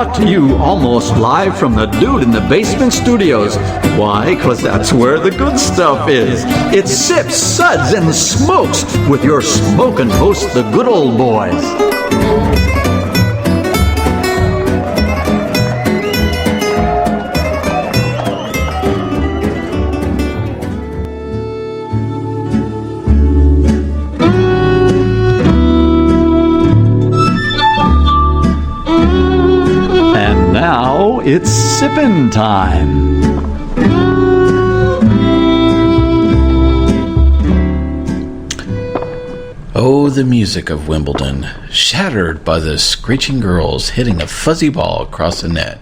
brought to you almost live from the Dude in the Basement Studios. Why? 'Cause that's where the good stuff is. It sips, suds, and smokes with your smoking host, the good old boys. Now it's Sippin' time. Oh, the music of Wimbledon, shattered by the screeching girls hitting a fuzzy ball across the net.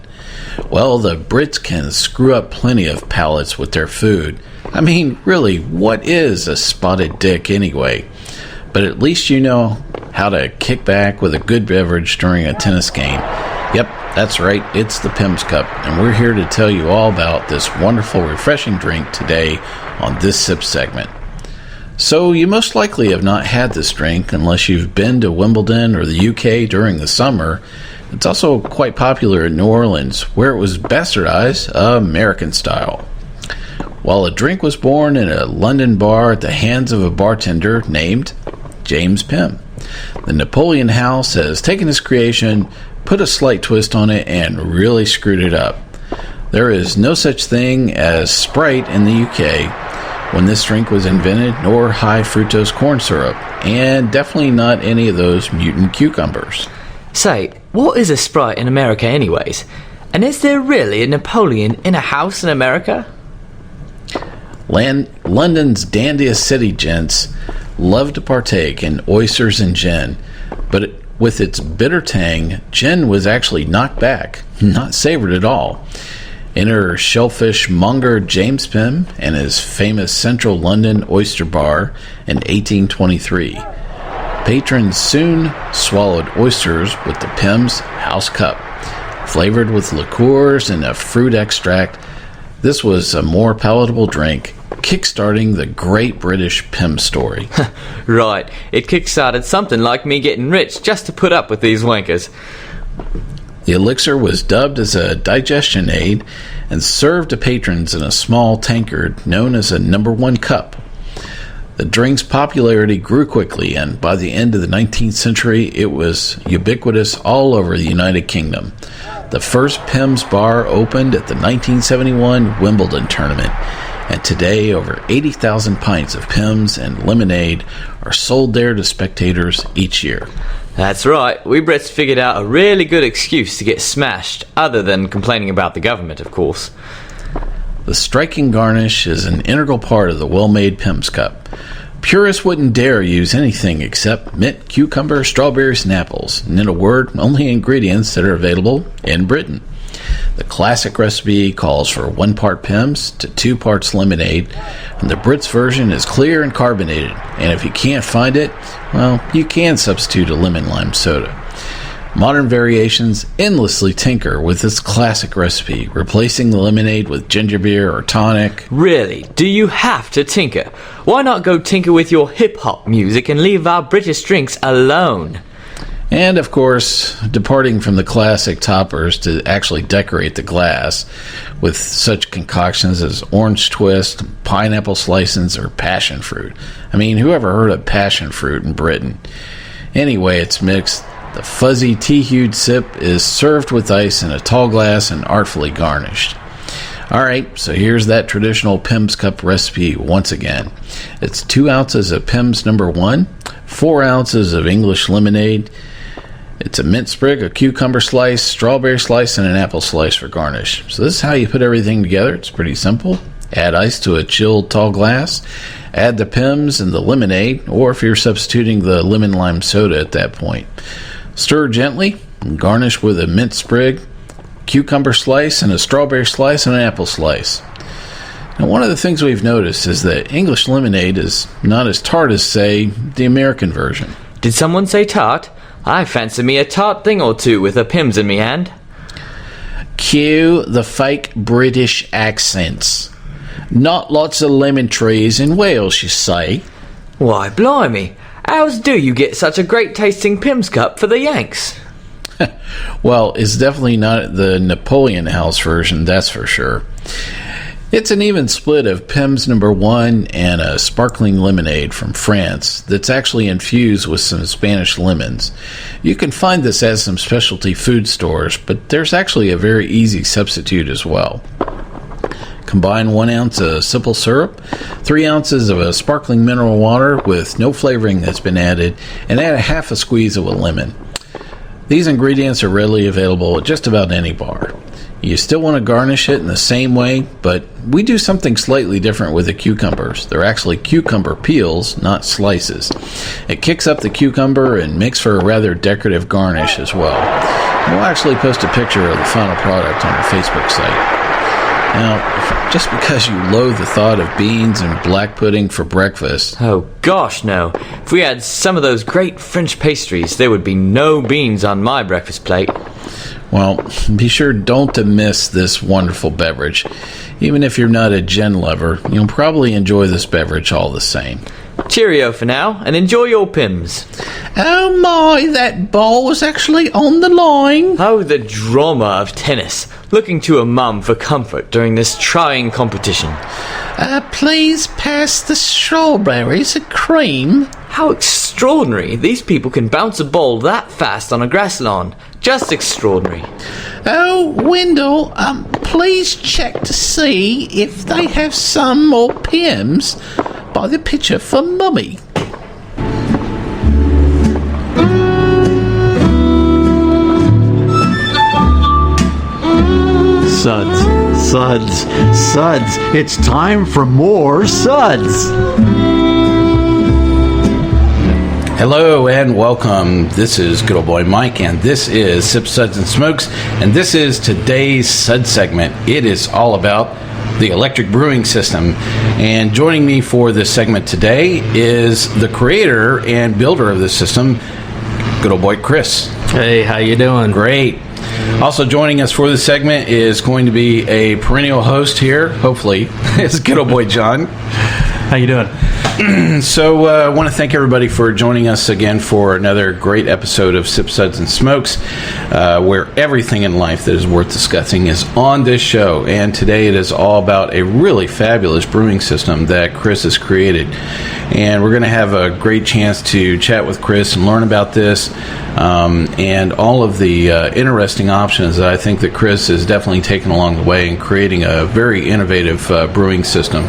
Well, the Brits can screw up plenty of palates with their food. I mean, really, what is a spotted dick anyway? But at least you know how to kick back with a good beverage during a tennis game. Yep, that's right, it's the Pimm's Cup, and we're here to tell you all about this wonderful, refreshing drink today on this Sip segment. So, you most likely have not had this drink unless you've been to Wimbledon or the UK during the summer. It's also quite popular in New Orleans, where it was bastardized American style. While a drink was born in a London bar at the hands of a bartender named James Pimm. The Napoleon House has taken his creation, put a slight twist on it, and really screwed it up. There is no such thing as Sprite in the UK when this drink was invented, nor high fructose corn syrup, and definitely not any of those mutant cucumbers. Say, what is a Sprite in America anyways? And is there really a Napoleon in a house in America? London's dandiest city gents love to partake in oysters and gin, but with its bitter tang, gin was actually knocked back, not savored at all. Enter shellfish monger James Pimm and his famous Central London oyster bar in 1823. Patrons soon swallowed oysters with the Pimm's House Cup, flavored with liqueurs and a fruit extract. This was a more palatable drink, kickstarting the great British Pimm story. Right, it kickstarted something like me getting rich just to put up with these wankers. The elixir was dubbed as a digestion aid and served to patrons in a small tankard known as a number 1 cup. The drink's popularity grew quickly, and by the end of the 19th century, it was ubiquitous all over the United Kingdom. The first Pimm's bar opened at the 1971 Wimbledon tournament, and today over 80,000 pints of Pimm's and lemonade are sold there to spectators each year. That's right, we Brits figured out a really good excuse to get smashed, other than complaining about the government, of course. The striking garnish is an integral part of the well-made Pimm's Cup. Purists wouldn't dare use anything except mint, cucumber, strawberries, and apples, and in a word, only ingredients that are available in Britain. The classic recipe calls for 1 part Pimm's to 2 parts lemonade, and the Brits version is clear and carbonated, and if you can't find it, well, you can substitute a lemon-lime soda. Modern variations endlessly tinker with this classic recipe, replacing the lemonade with ginger beer or tonic. Really? Do you have to tinker? Why not go tinker with your hip-hop music and leave our British drinks alone? And, of course, departing from the classic toppers to actually decorate the glass with such concoctions as orange twist, pineapple slices, or passion fruit. I mean, who ever heard of passion fruit in Britain? Anyway, it's mixed. The fuzzy tea-hued sip is served with ice in a tall glass and artfully garnished. Alright, so here's that traditional Pimm's Cup recipe once again. It's 2 ounces of Pimm's number 1, 4 ounces of English lemonade. It's a mint sprig, a cucumber slice, strawberry slice, and an apple slice for garnish. So this is how you put everything together. It's pretty simple. Add ice to a chilled tall glass. Add the Pimm's and the lemonade, or if you're substituting the lemon-lime soda at that point. Stir gently and garnish with a mint sprig, cucumber slice, and a strawberry slice and an apple slice. Now, one of the things we've noticed is that English lemonade is not as tart as, say, the American version. Did someone say tart? I fancy me a tart thing or two with a Pimm's in me hand. Cue the fake British accents. Not lots of lemon trees in Wales, you say? Why, blimey, how's do you get such a great tasting Pimm's Cup for the Yanks? Well, it's definitely not the Napoleon House version, that's for sure. It's an even split of Pimm's number 1 and a sparkling lemonade from France that's actually infused with some Spanish lemons. You can find this at some specialty food stores, but there's actually a very easy substitute as well. Combine 1 ounce of simple syrup, 3 ounces of a sparkling mineral water with no flavoring that's been added, and add a half a squeeze of a lemon. These ingredients are readily available at just about any bar. You still want to garnish it in the same way, but we do something slightly different with the cucumbers. They're actually cucumber peels, not slices. It kicks up the cucumber and makes for a rather decorative garnish as well. We'll actually post a picture of the final product on our Facebook site. Now, just because you loathe the thought of beans and black pudding for breakfast... Oh gosh, no. If we had some of those great French pastries, there would be no beans on my breakfast plate. Well, be sure don't to miss this wonderful beverage. Even if you're not a gin lover, you'll probably enjoy this beverage all the same. Cheerio for now, and enjoy your Pimms. Oh my, that ball was actually on the line. Oh, the drama of tennis. Looking to a mum for comfort during this trying competition. Please pass the strawberries and cream. How extraordinary. These people can bounce a ball that fast on a grass lawn. Just extraordinary. Oh, Wendell, please check to see if they have some more Pims by the picture for Mummy. Suds, suds, suds. It's time for more suds. Hello and welcome. This is good old boy Mike, and this is Sip, Suds, and Smokes, and this is today's Sud segment. It is all about the electric brewing system, and joining me for this segment today is the creator and builder of this system, good old boy Chris. Hey, how you doing? Great. Also joining us for this segment is going to be a perennial host here, hopefully, is good old boy John. How you doing? So I want to thank everybody for joining us again for another great episode of Sip, Suds, and Smokes, where everything in life that is worth discussing is on this show. And today it is all about a really fabulous brewing system that Chris has created. And we're going to have a great chance to chat with Chris and learn about this and all of the interesting options that I think that Chris has definitely taken along the way in creating a very innovative brewing system.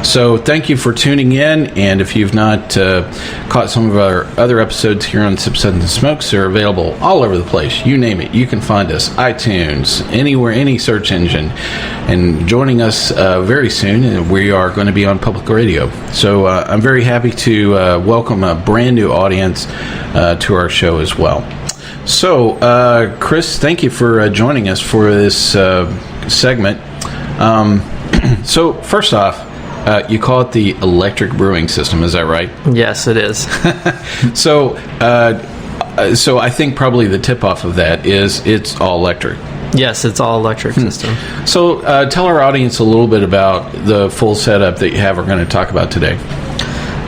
So thank you for tuning in, and if you've not caught some of our other episodes here on Sip, Suds, and Smokes, they're available all over the place. You name it, you can find us. iTunes, anywhere, any search engine. And joining us very soon, we are going to be on public radio. So I'm very happy to welcome a brand new audience to our show as well. So, Chris, thank you for joining us for this segment. So, first off, you call it the electric brewing system, is that right? Yes, it is. So I think probably the tip-off of that is it's all electric. Yes, it's all electric system. So tell our audience a little bit about the full setup that you have we're going to talk about today.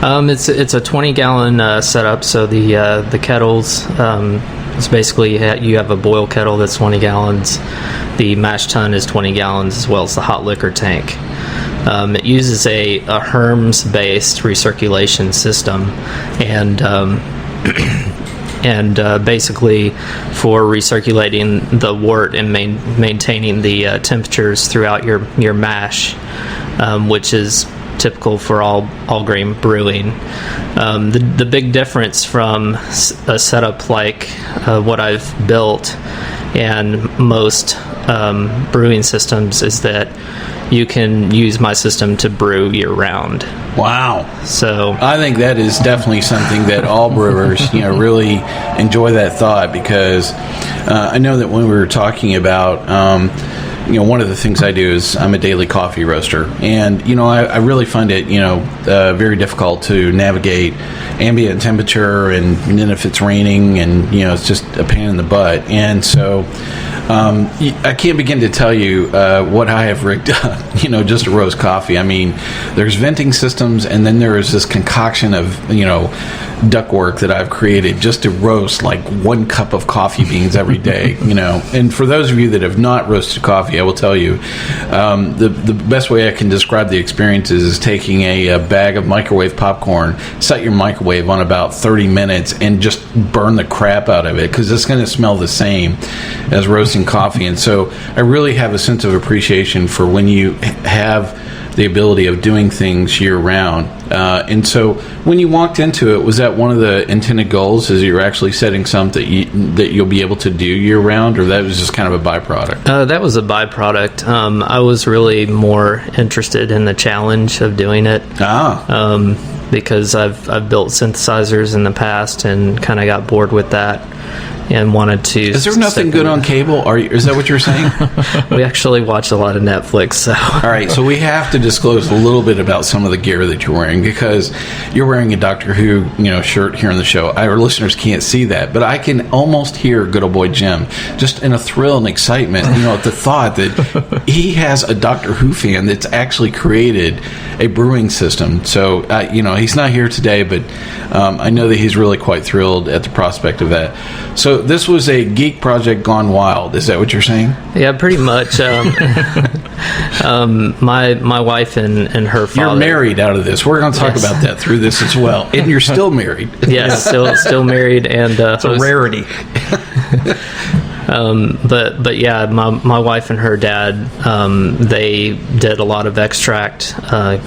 It's a 20-gallon setup, so the kettles, it's basically you have a boil kettle that's 20 gallons. The mash tun is 20 gallons, as well as the hot liquor tank. It uses a Herms-based recirculation system, and basically for recirculating the wort and maintaining the temperatures throughout your mash, which is typical for all grain brewing. The big difference from a setup like what I've built and most brewing systems is that you can use my system to brew year-round. Wow. So I think that is definitely something that all brewers, really enjoy that thought, because I know that when we were talking about, one of the things I do is I'm a daily coffee roaster, and I really find it very difficult to navigate ambient temperature, and then if it's raining, and it's just a pain in the butt. And so I can't begin to tell you what I have rigged up, just to roast coffee. I mean, there's venting systems, and then there is this concoction of, ductwork that I've created just to roast like 1 cup of coffee beans every day, And for those of you that have not roasted coffee, I will tell you, the best way I can describe the experience is taking a bag of microwave popcorn, set your microwave on about 30 minutes, and just burn the crap out of it, because it's going to smell the same as roasting coffee. And so I really have a sense of appreciation for when you have the ability of doing things year round. And so when you walked into it, was that one of the intended goals, is you're actually setting something that you'll be able to do year round, or that was just kind of a byproduct? That was a byproduct. I was really more interested in the challenge of doing it. Because I've built synthesizers in the past and kind of got bored with that and wanted to. Is there nothing good on cable? Is that what you're saying? We actually watch a lot of Netflix. So all right, so we have to disclose a little bit about some of the gear that you're wearing, because you're wearing a Doctor Who shirt here on the show. Our listeners can't see that, but I can almost hear good old boy Jim just in a thrill and excitement, at the thought that he has a Doctor Who fan that's actually created a brewing system. So he's not here today, but I know that he's really quite thrilled at the prospect of that. So this was a geek project gone wild. Is that what you're saying? Yeah, pretty much. My wife and her father. You're married out of this. We're going to talk about that through this as well. And you're still married. Yes, still married, and it's a rarity. But yeah, my wife and her dad, they did a lot of extract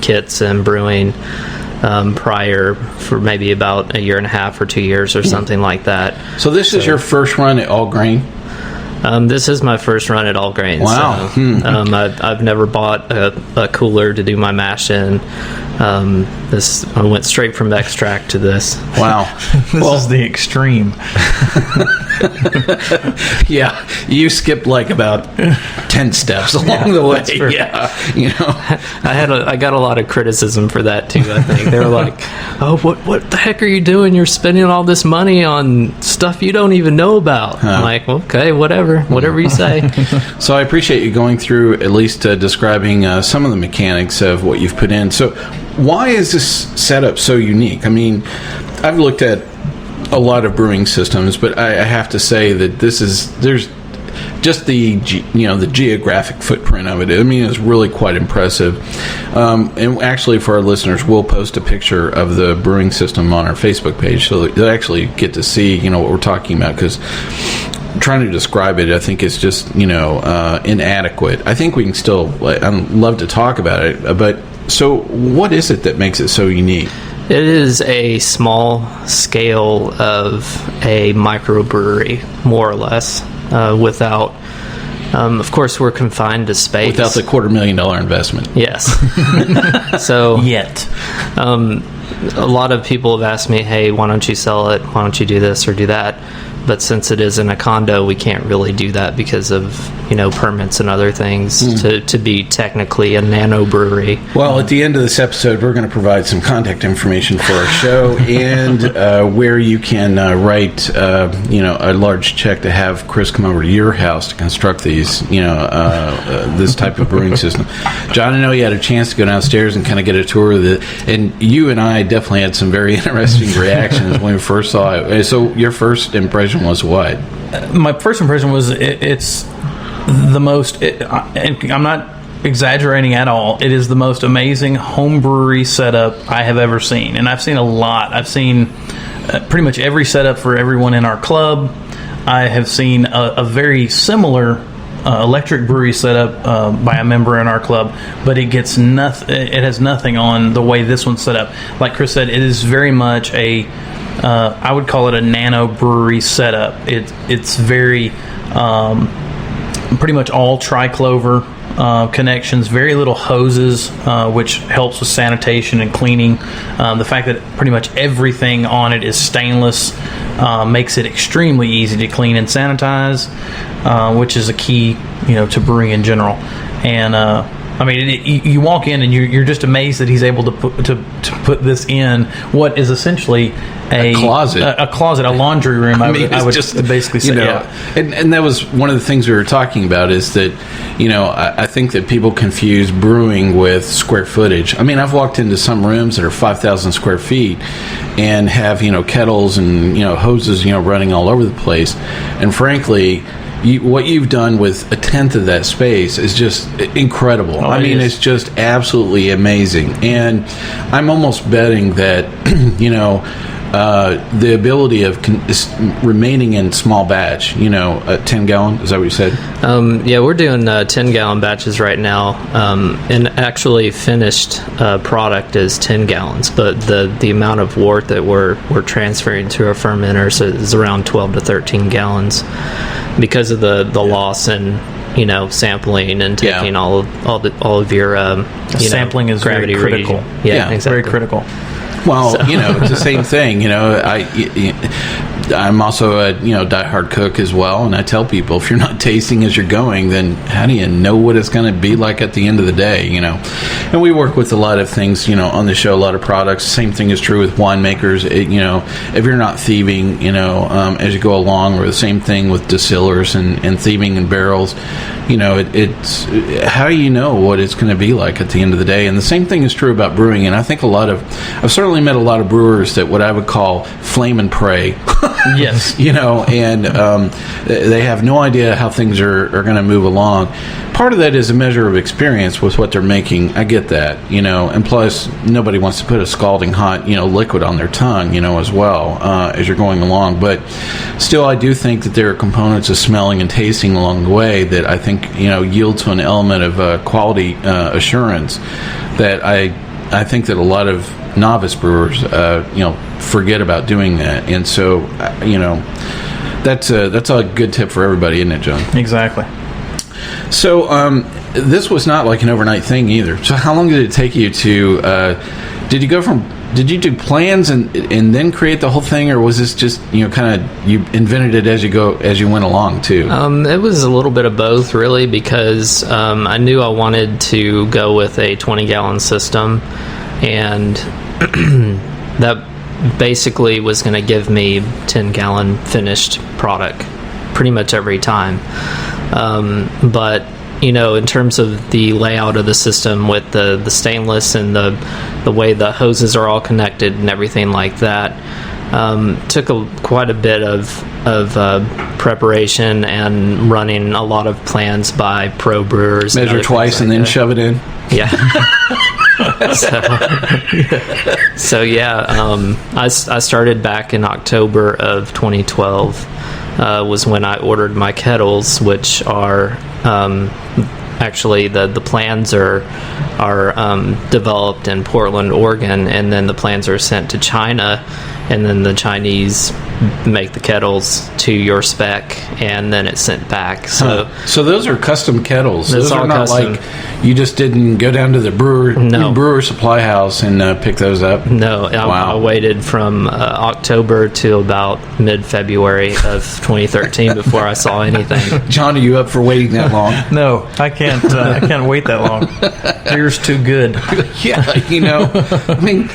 kits and brewing prior, for maybe about a year and a half or 2 years or something like that. So this is your first run at all grain? This is my first run at all grains. Wow. So, I've never bought a cooler to do my mash in. I went straight from extract to this. Wow. This is the extreme. Yeah, you skipped like about 10 steps along the way. Yeah, I got a lot of criticism for that too. I think they were like, "Oh, what the heck are you doing? You're spending all this money on stuff you don't even know about." I'm like, okay, whatever you say. So I appreciate you going through at least describing some of the mechanics of what you've put in. So why is this setup so unique? I mean, I've looked at a lot of brewing systems, but I have to say that there's just the geographic footprint of it. I mean, it's really quite impressive. And actually, for our listeners, we'll post a picture of the brewing system on our Facebook page, so they actually get to see what we're talking about, because trying to describe it, I think, is just inadequate. I think we can still. I'd love to talk about it, but so what is it that makes it so unique? It is a small scale of a microbrewery, more or less, without, of course, we're confined to space. Without the $250,000 investment. Yes. So, Yet. A lot of people have asked me, hey, why don't you sell it? Why don't you do this or do that? But since it is in a condo, we can't really do that because of, permits and other things to be technically a nano brewery. Well, at the end of this episode, we're going to provide some contact information for our show and where you can write, a large check to have Chris come over to your house to construct these, this type of brewing system. John, I know you had a chance to go downstairs and kind of get a tour of it, and you and I definitely had some very interesting reactions when we first saw it. So your first impression was what? My first impression was it's the most, and I'm not exaggerating at all, it is the most amazing home brewery setup I have ever seen. And I've seen a lot. I've seen pretty much every setup for everyone in our club. I have seen a very similar electric brewery setup by a member in our club, but it gets nothing. It has nothing on the way this one's set up. Like Chris said, it is very much I would call it a nano brewery setup. It's very pretty much all triclover connections, very little hoses, which helps with sanitation and cleaning. The fact that pretty much everything on it is stainless makes it extremely easy to clean and sanitize, which is a key, to brewing in general. And I mean, you walk in and you're just amazed that he's able to put this in what is essentially a closet, a laundry room. I would just basically say, and that was one of the things we were talking about is that, I think that people confuse brewing with square footage. I mean, I've walked into some rooms that are 5,000 square feet and have, kettles and, hoses, running all over the place. And frankly, what you've done with a tenth of that space is just incredible. I mean, it's just absolutely amazing. And I'm almost betting that, the ability of remaining in small batch, a 10 gallon, is that what you said? Yeah, we're doing 10-gallon batches right now, and actually finished product is 10 gallons, but the amount of wort that we're transferring to our fermenters is around 12 to 13 gallons because of the loss and sampling and taking all of your sampling is gravity very critical. Reading. Yeah, exactly. Very critical. Well, it's the same thing. I'm also a diehard cook as well, and I tell people if you're not tasting as you're going, then how do you know what it's going to be like at the end of the day? And we work with a lot of things, on the show, a lot of products. Same thing is true with winemakers. If you're not thieving, as you go along, or the same thing with distillers and thieving in barrels. It's how do you know what it's going to be like at the end of the day? And the same thing is true about brewing. And I think I've certainly met a lot of brewers that what I would call flame and pray. Yes. And they have no idea how things are going to move along. Part of that is a measure of experience with what they're making. I get that, and plus nobody wants to put a scalding hot, liquid on their tongue, as well, as you're going along. But still, I do think that there are components of smelling and tasting along the way that I think, yield to an element of quality assurance that I think that a lot of novice brewers, forget about doing that. And so, that's a good tip for everybody, isn't it, John? Exactly. So, this was not like an overnight thing either. So how long did it take you to, did you do plans and then create the whole thing, or was this just, you invented it as you went along too? It was a little bit of both, really, because I knew I wanted to go with a 20-gallon system, and that basically was going to give me 10-gallon finished product pretty much every time. But in terms of the layout of the system with the stainless and the way the hoses are all connected and everything like that, took quite a bit of preparation and running a lot of plans by pro brewers. Measure twice and then shove it in. Yeah. So I started back in October of 2012. Was when I ordered my kettles, which are actually the plans are developed in Portland, Oregon, and then the plans are sent to China, and then the Chinese make the kettles to your spec, and then it's sent back. So those are custom kettles. Those are not custom. Like you just didn't go down to the brewer supply house and pick those up. No, I waited from October to about mid-February of 2013 before I saw anything. John, are you up for waiting that long? No, I can't. I can't wait that long. Beer's too good. Yeah, I mean,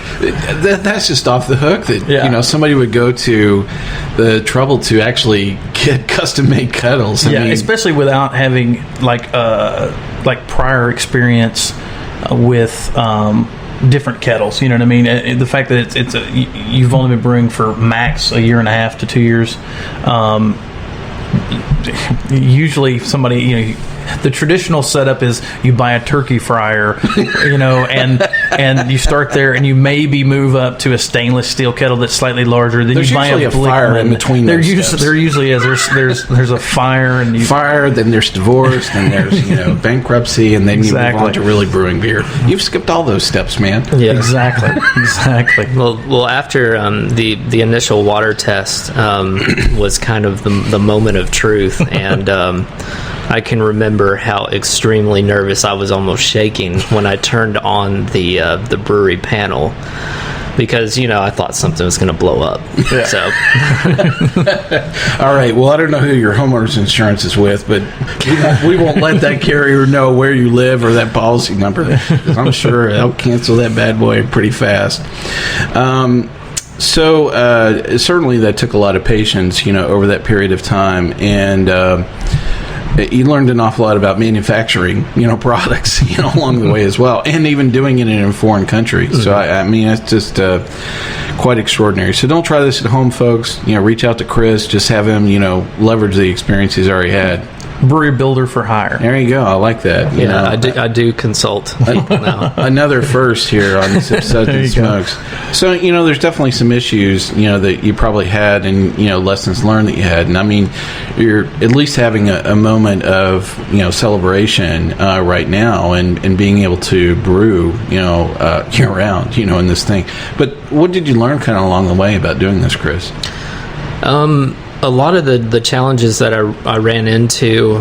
that's just off the hook. That somebody would go to the trouble to actually get custom-made kettles. I mean, especially without having like prior experience with different kettles. You know what I mean? The fact that you've only been brewing for max a year and a half to 2 years. Usually, somebody the traditional setup is you buy a turkey fryer, and you start there, and you maybe move up to a stainless steel kettle that's slightly larger. Then there's you buy usually a fire in between. There usually is. There's a fire and then there's divorce, then there's bankruptcy, and then you move on to really brewing beer. You've skipped all those steps, man. Yeah, exactly. Well, after the initial water test was kind of the moment of truth, and I can remember how extremely nervous I was, almost shaking, when I turned on the brewery panel. because I thought something was going to blow up. Yeah. So All right. Well, I don't know who your homeowner's insurance is with, but we won't let that carrier know where you live or that policy number. 'Cause I'm sure they'll cancel that bad boy pretty fast. So certainly that took a lot of patience, over that period of time, and you learned an awful lot about manufacturing, products, along the way as well, and even doing it in a foreign country. Mm-hmm. So I mean, it's just quite extraordinary. So don't try this at home, folks. Reach out to Chris, just have him, leverage the experience he's already had. Brewery builder for hire. There you go. I like that. I do consult people now. Another first here on Sip, Suds, and Smokes. So, there's definitely some issues, that you probably had and, lessons learned that you had. And, I mean, you're at least having a moment of, celebration right now and being able to brew, year-round, in this thing. But what did you learn kind of along the way about doing this, Chris? A lot of the challenges that I ran into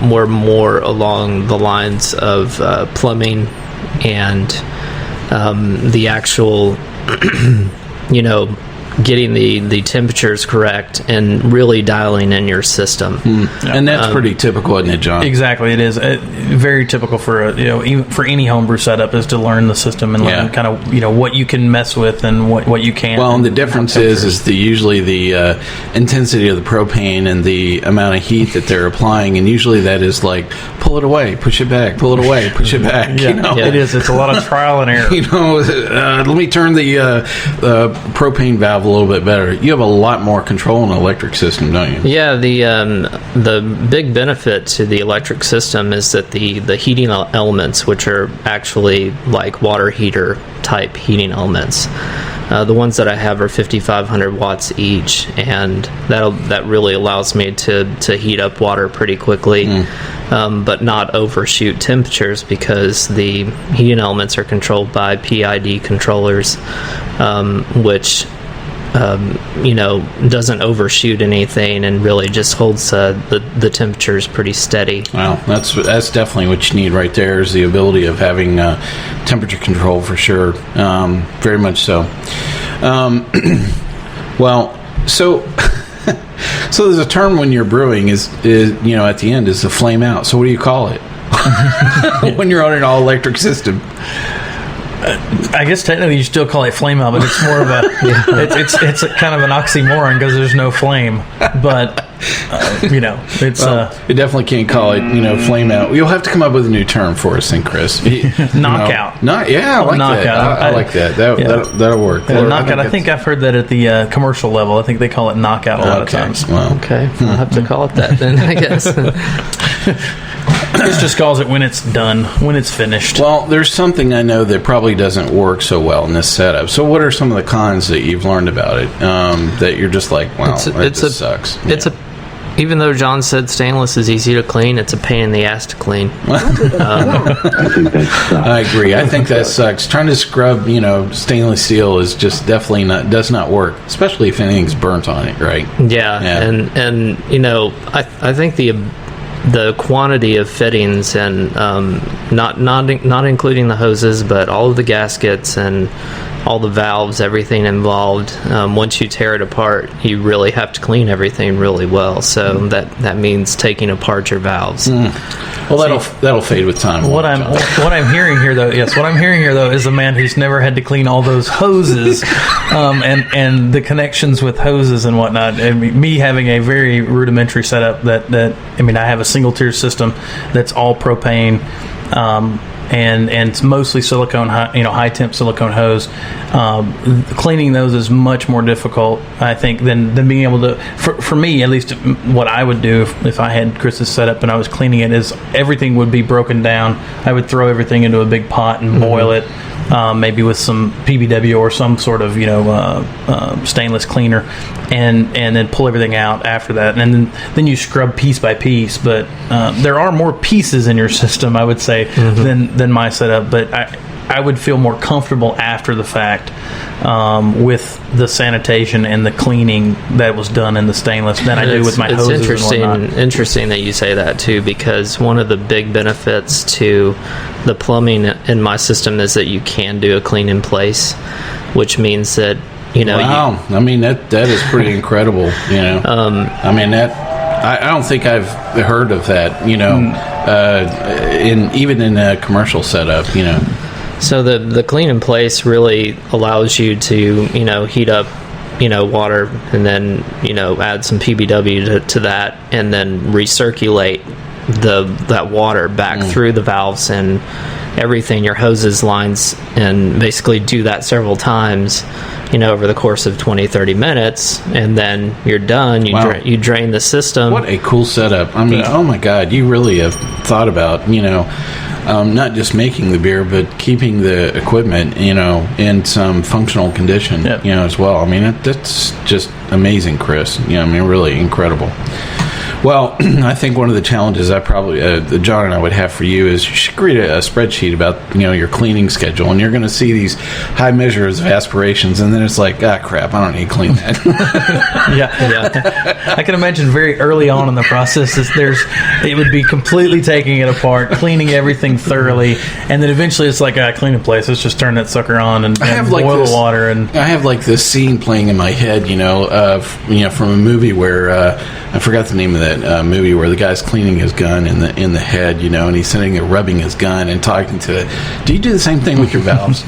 were more along the lines of plumbing and the actual, getting the temperatures correct and really dialing in your system. And that's pretty typical, isn't it, John? Exactly, it is very typical for even for any homebrew setup is to learn the system and learn kind of what you can mess with and what you can't. Well, and the difference is usually the intensity of the propane and the amount of heat that they're applying, and usually that is like pull it away, push it back, pull it away, push it back. It is. It's a lot of trial and error. Let me turn the propane valve a little bit better. You have a lot more control in an electric system, don't you? Yeah, the big benefit to the electric system is that the heating elements, which are actually like water heater type heating elements, the ones that I have are 5,500 watts each, and that really allows me to heat up water pretty quickly, but not overshoot temperatures because the heating elements are controlled by PID controllers, which doesn't overshoot anything and really just holds the temperatures pretty steady. Wow, that's definitely what you need right there is the ability of having temperature control for sure. Very much so. Well, so there's a term when you're brewing is at the end is the flame out. So what do you call it when you're on an all electric system? I guess technically you still call it flame out, but it's more of a it's a kind of an oxymoron because there's no flame. But it's you definitely can't call it flame out. You'll have to come up with a new term for us, then, Chris. Knockout. I like knockout. That. I like that. That'll work. Knockout. I think I've heard that at the commercial level. I think they call it knockout a lot of times. Well, okay, I'll have to call it that then, I guess. Chris just calls it when it's done, when it's finished. Well, there's something I know that probably doesn't work so well in this setup. So what are some of the cons that you've learned about it that you're just like, wow, that just sucks? Even though John said stainless is easy to clean, it's a pain in the ass to clean. I agree. I think that sucks. Trying to scrub, stainless steel is just definitely does not work, especially if anything's burnt on it, right? Yeah. And I think the quantity of fittings and not including the hoses, but all of the gaskets and all the valves, everything involved. Once you tear it apart, you really have to clean everything really well. So that means taking apart your valves. Well, that'll fade with time. What I'm hearing here though is a man who's never had to clean all those hoses and the connections with hoses and whatnot. And me having a very rudimentary setup that I have a single tier system that's all propane. And it's mostly silicone, high temp silicone hose. Cleaning those is much more difficult, I think, than being able to. For me, at least, what I would do if I had Chris's setup and I was cleaning it is everything would be broken down. I would throw everything into a big pot and boil it, maybe with some PBW or some sort of stainless cleaner, and then pull everything out after that, and then you scrub piece by piece. But there are more pieces in your system, I would say, than my setup. But I would feel more comfortable after the fact with the sanitation and the cleaning that was done in the stainless than I do with my hoses. It's and whatnot. interesting that you say that too, because one of the big benefits to the plumbing in my system is that you can do a clean in place. which means that Wow. I mean, that is pretty incredible, I mean, I don't think I've heard of that, even in a commercial setup, So the clean in place really allows you to, heat up, water, and then, add some PBW to that, and then recirculate that water back through the valves and everything, your hoses, lines, and basically do that several times, over the course of 20-30 minutes, and then you're done. You drain the system. What a cool setup. I mean, oh my God, you really have thought about, not just making the beer, but keeping the equipment, in some functional condition, as well. I mean, that's just amazing, Chris. I mean, really incredible. Well, I think one of the challenges I probably, John and I would have for you is you should create a spreadsheet about, your cleaning schedule, and you're going to see these high measures of aspirations, and then it's like, crap, I don't need to clean that. Yeah. I can imagine very early on in the process, it would be completely taking it apart, cleaning everything thoroughly, and then eventually it's like, clean the place, let's just turn that sucker on and boil the water. And I have like this scene playing in my head, from a movie where I forgot the name of that movie where the guy's cleaning his gun in the head, and he's sitting there rubbing his gun and talking to it. Do you do the same thing with your valves?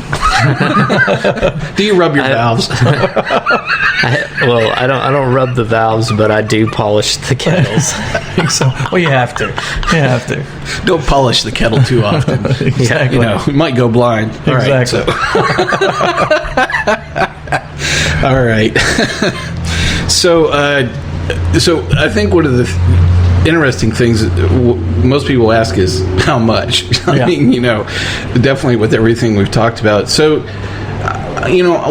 Do you rub your valves? I don't rub the valves, but I do polish the kettles. So, well, you have to. Don't polish the kettle too often. Exactly. We might go blind. All exactly. Right, all right. So I think one of the interesting things most people ask is how much. I mean, definitely with everything we've talked about. So,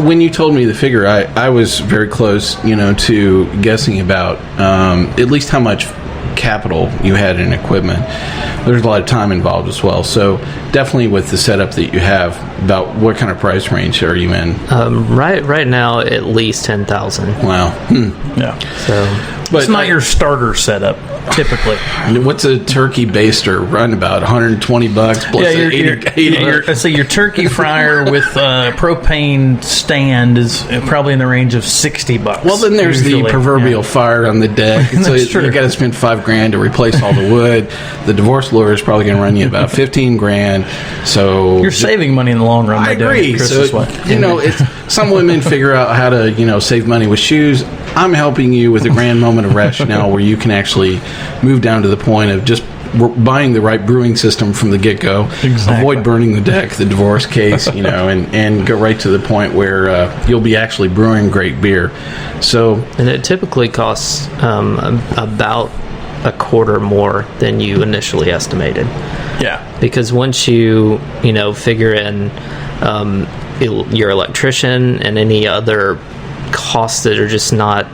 when you told me the figure, I was very close, to guessing about at least how much capital you had in equipment. There's a lot of time involved as well. So definitely with the setup that you have, about what kind of price range are you in? Right now, at least 10,000. Wow. Yeah. So, but it's not your starter setup typically. What's a turkey baster run about? $120 plus let's say your turkey fryer with propane stand is probably in the range of $60. Well, then there's the proverbial fire on the deck. So you got to spend $5,000 to replace all the wood. The divorce lawyer is probably going to run you about $15,000. So you're saving money in the long run. I agree. So it's, some women figure out how to save money with shoes. I'm helping you with a grand moment of rationale where you can actually move down to the point of just buying the right brewing system from the get-go, avoid burning the deck, the divorce case, and go right to the point where you'll be actually brewing great beer. And it typically costs about a quarter more than you initially estimated. Yeah. Because once you figure in your electrician and any other costs that are just not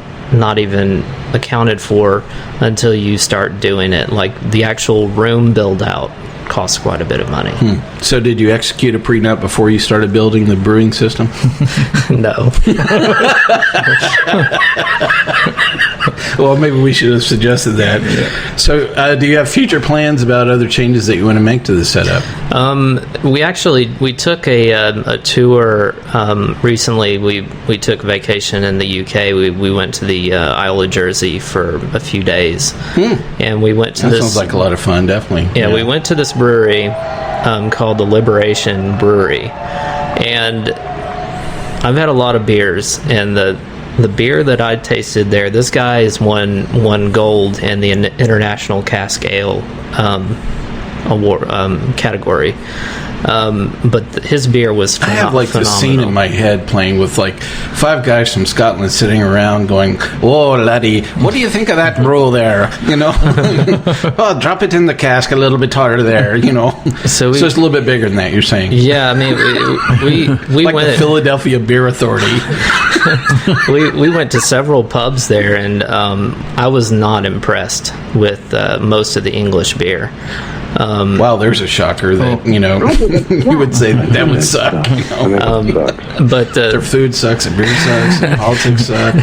even accounted for until you start doing it, like the actual room build out costs quite a bit of money. So did you execute a prenup before you started building the brewing system? No. Well, maybe we should have suggested that. Yeah. So do you have future plans about other changes that you want to make to the setup? We took a tour recently. We took vacation in the UK. We went to the Isle of Jersey for a few days, and we went to that sounds like a lot of fun. Definitely. Yeah, we went to this brewery called the Liberation Brewery, and I've had a lot of beers, and the beer that I tasted there, this guy has won gold in the International Cask Ale award category. But his beer was phenomenal. I have the scene in my head playing with 5 guys from Scotland sitting around going, "Whoa, laddie, what do you think of that brew there? Oh, drop it in the cask a little bit harder there. So it's a little bit bigger than that. You're saying? Yeah, I mean, we like went the Philadelphia Beer Authority. we went to several pubs there, and I was not impressed with most of the English beer. Wow, there's a shocker that, you would say that would suck. But their food sucks, and beer sucks, and politics suck.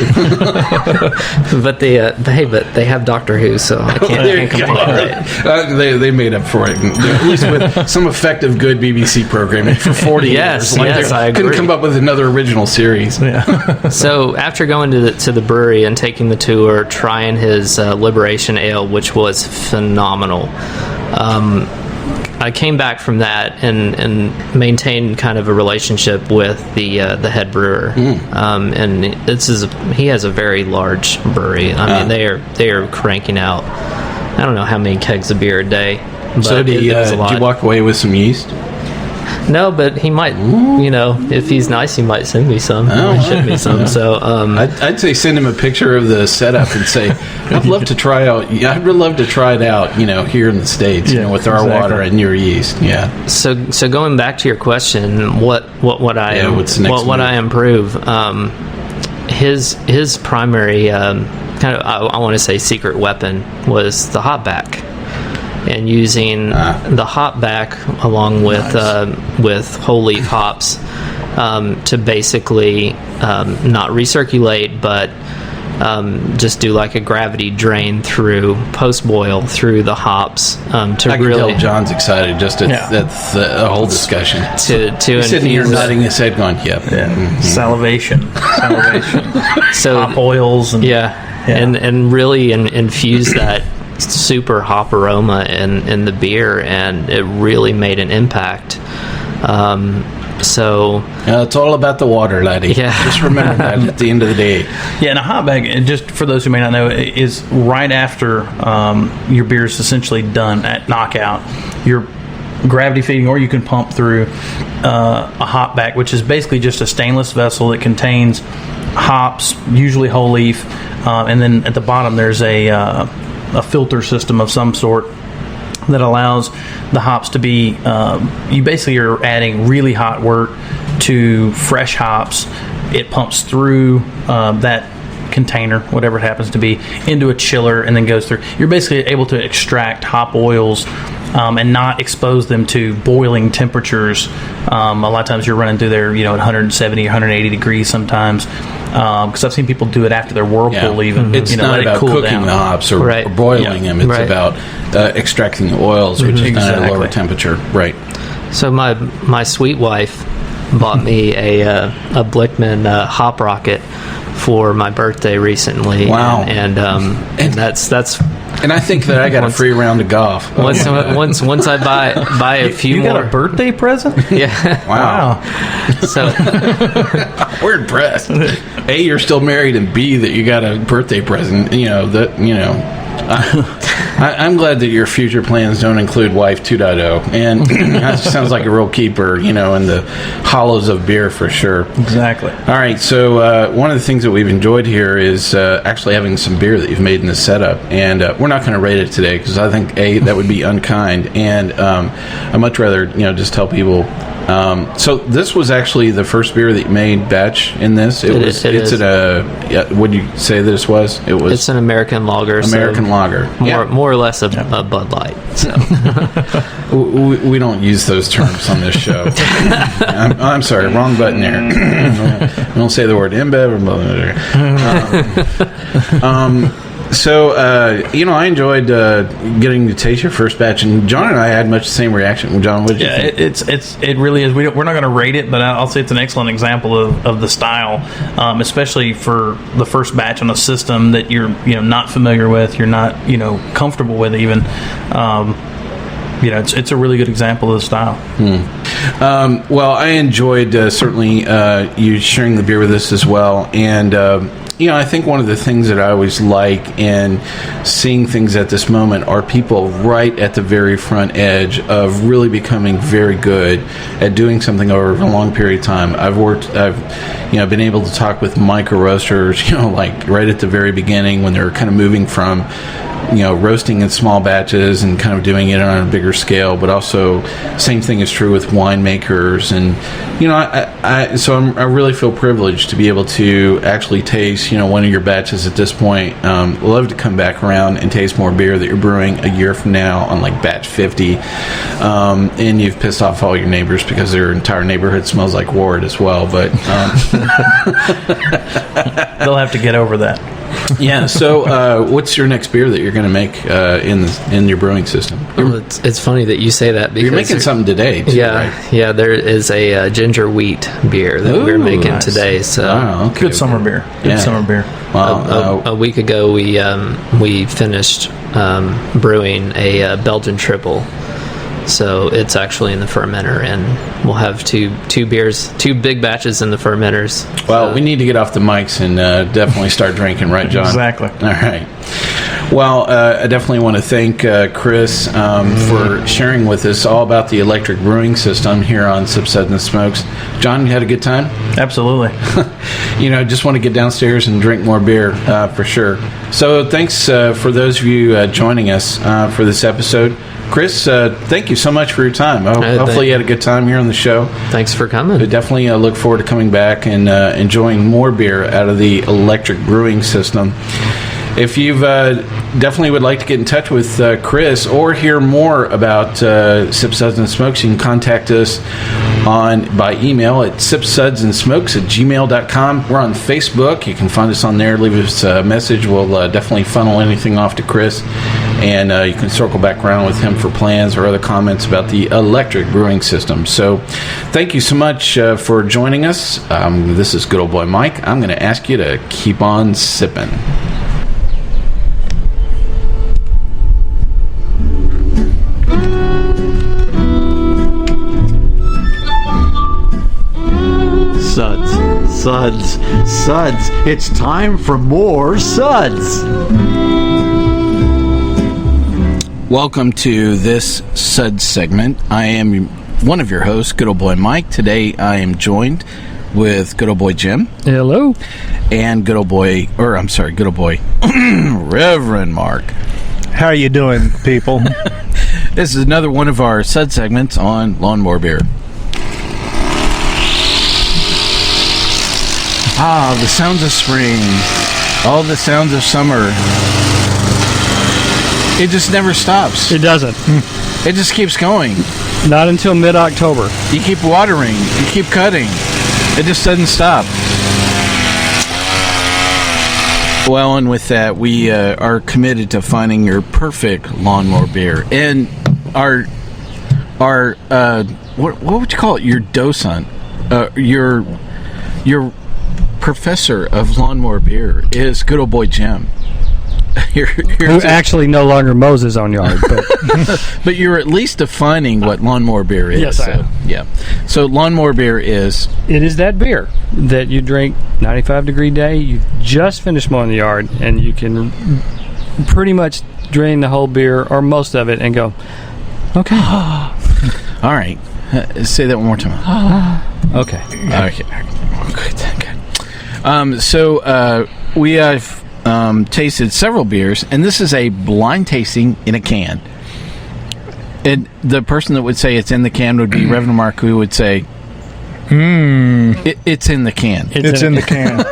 but they have Doctor Who, so I can't complain. They made up for it, at least with some effective, good BBC programming for 40 years. I agree. Couldn't come up with another original series. Yeah. So after going to the brewery and taking the tour, trying his Liberation Ale, which was phenomenal, I came back from that and maintained kind of a relationship with the head brewer. And he has a very large brewery. I mean, they are cranking out, I don't know how many kegs of beer a day. But so did you walk away with some yeast? No, but he might, if he's nice, he might send me some. He might ship me some. So I'd say send him a picture of the setup and say, I'd love to try it out, here in the States, with our water and your yeast. Yeah. So going back to your question, what I improve? His primary I want to say secret weapon was the hop back. And using the hop back along with whole leaf hops to basically not recirculate, but just do like a gravity drain through post boil through the hops to I can really. Tell John's excited just at the whole discussion. He's sitting here nodding his head, going, "Yep." Yeah. Mm-hmm. Salivation. So hop oils and really infuse that super hop aroma in the beer, and it really made an impact. It's all about the water, laddie. Yeah. Just remember that at the end of the day. Yeah, and a hop bag, just for those who may not know, is right after your beer is essentially done at knockout. You're gravity feeding, or you can pump through a hop bag, which is basically just a stainless vessel that contains hops, usually whole leaf, and then at the bottom there's a filter system of some sort that allows the hops to be you basically are adding really hot wort to fresh hops. It pumps through that container, whatever it happens to be, into a chiller and then goes through. You're basically able to extract hop oils and not expose them to boiling temperatures. A lot of times you're running through there, at 170, 180 degrees sometimes. Because I've seen people do it after their whirlpool even. It's not about cool cooking down. the hops or boiling them. It's about extracting the oils, which is done at a lower temperature. Right. So my sweet wife bought me a Blickman hop rocket for my birthday recently. Wow. And that's. And I think that I got a free round of golf. Once I buy a few you more. You got a birthday present? Yeah. Wow. So we're impressed. A, you're still married, and B, that you got a birthday present. I'm glad that your future plans don't include Wife 2.0, and that sounds like a real keeper, in the hollows of beer for sure. Exactly. All right, so one of the things that we've enjoyed here is actually having some beer that you've made in this setup, and we're not going to rate it today because I think that would be unkind, and I'd much rather just tell people. So this was actually the first beer that you made batch in this. It's what did you say this was? It's an American lager. American lager. More or less a Bud Light. So. we don't use those terms on this show. I'm sorry, wrong button there. We don't say the word InBev or So, I enjoyed getting to taste your first batch, and John and I had much the same reaction. John, what did you think? It really is. We're not going to rate it, but I'll say it's an excellent example of the style, especially for the first batch on a system that you're not familiar with, you're not comfortable with even. It's a really good example of the style. Well, I enjoyed certainly you sharing the beer with us as well, and. I think one of the things that I always like in seeing things at this moment are people right at the very front edge of really becoming very good at doing something over a long period of time. I've been able to talk with micro roasters, like right at the very beginning when they're kind of moving from roasting in small batches and kind of doing it on a bigger scale, but also same thing is true with winemakers. And I really feel privileged to be able to actually taste one of your batches at this point. Love to come back around and taste more beer that you're brewing a year from now on like batch 50, and you've pissed off all your neighbors because their entire neighborhood smells like Ward as well, but they'll have to get over that. Yeah. So, what's your next beer that you're going to make in your brewing system? It's funny that you say that because you're making something today, too, right? Yeah. There is a ginger wheat beer that we're making today. So okay. Good summer beer. Good summer beer. Well, a week ago we finished brewing a Belgian triple. So it's actually in the fermenter, and we'll have two beers, 2 big batches in the fermenters. Well, we need to get off the mics and definitely start drinking, right, John? Exactly. All right. Well, I definitely want to thank Chris for sharing with us all about the electric brewing system here on Sips, Suds, and Smokes. John, you had a good time? Absolutely. Just want to get downstairs and drink more beer for sure. So thanks for those of you joining us for this episode. Chris, thank you so much for your time. Hopefully you had a good time here on the show. Thanks for coming. We definitely look forward to coming back and enjoying more beer out of the electric brewing system. If you've definitely would like to get in touch with Chris or hear more about Sips, Suds, and Smokes, you can contact us by email at sipsudsandsmokes@gmail.com. We're on Facebook. You can find us on there. Leave us a message. We'll definitely funnel anything off to Chris, and you can circle back around with him for plans or other comments about the electric brewing system. So thank you so much for joining us. This is good old boy Mike. I'm going to ask you to keep on sipping. Suds. It's time for more suds. Welcome to this Suds segment. I am one of your hosts, good old boy Mike. Today I am joined with good old boy Jim. Hello. And good old boy Reverend Mark. How are you doing, people? This is another one of our Suds segments on Lawnmower Beer. Ah, the sounds of spring. All the sounds of summer. It just never stops. It doesn't. It just keeps going. Not until mid-October. You keep watering. You keep cutting. It just doesn't stop. Well, and with that, we are committed to finding your perfect lawnmower beer. And our what would you call it? Your docent, your professor of lawnmower beer is good old boy Jim. Who actually no longer mows his own yard, but but you're at least defining what lawnmower beer is. Yes, I am. Yeah. So lawnmower beer is that beer that you drink 95-degree day. You just finished mowing the yard, and you can pretty much drain the whole beer or most of it and go, okay. All right. Say that one more time. Okay. Okay. Good. So we have tasted several beers, and this is a blind tasting in a can. And the person that would say it's in the can would be Reverend Mark, who would say, it's in the can. It's in the can.